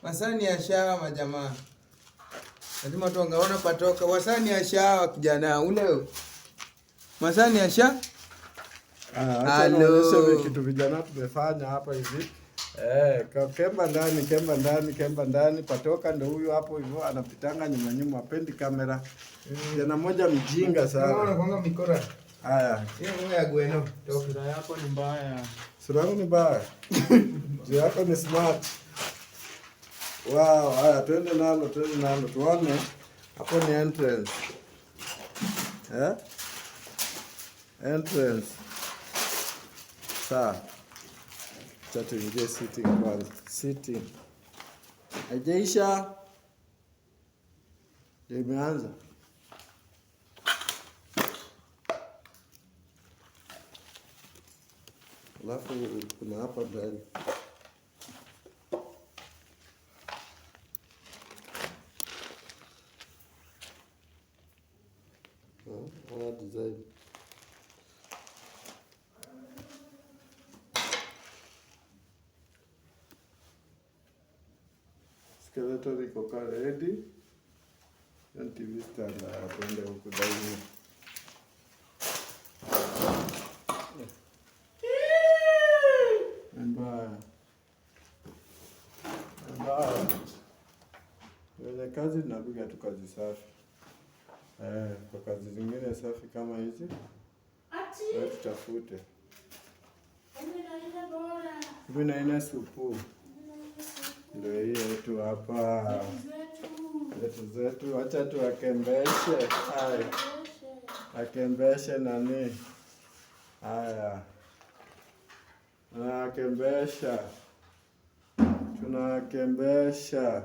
Masani ya shawa majamaa. Lazima tuangaona patoka. Wasani ya shawa kijana ule. Masani ya shawa. Acha naonyesha kitu vijana tumefanya hapa hivi. Kemba ndani patoka ndo huyu hapo hivyo anapitanga nyuma apendi kamera. Jana moja mjinga sana. Unaona kwanga mikora. Haya. Hiyo ya gweno. Sura yako ni mbaya. Sura yangu ni mbaya. Sura yako ni smart. Wow, haya twende nalo tuone. Hapo ni entrance. Entrance. Sawa. Tatu ingie sitting kwanza. Sitting. Haijaisha. Ndio imeanza. Alafu kuna hapa ndani. Ana design. Skeleton iko ready. TV stand apende huko ndani. Mbaya. Wenye kazi tunapiga tu kazi safi. Kwa kazi zingine safi kama hizi wewe tutafute. Mimi naina supu. Ndio hiyo yetu hapa. Zetu acha tu akembeshe. Akembeshe nani? Haya. Tunakembesha. Tunakembesha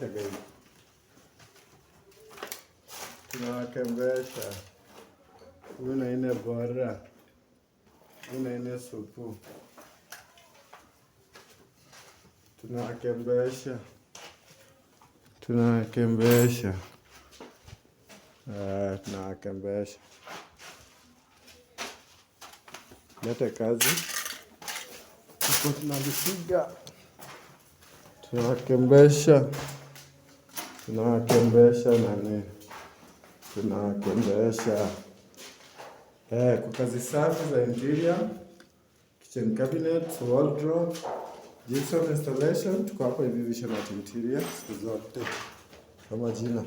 guys. Tunakembesha. Una ine bora. Una ine supu. Tunakembesha. Tunakembesha. Tunakembesha. Leta kazi. Tuko tunalipiga. Tunakembesha. Tunakembesha nani? Tunakembesha. Kwa kazi safi za interior, kitchen cabinet, wardrobe, gypsum installation, tuko hapa hivi Vision Art Interior siku zote. Kama jina.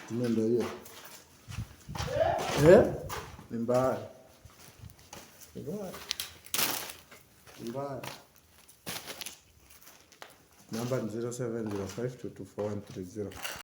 Jina ndio hiyo. Ni mbaya. Mbaya. Namba ni 0705224130.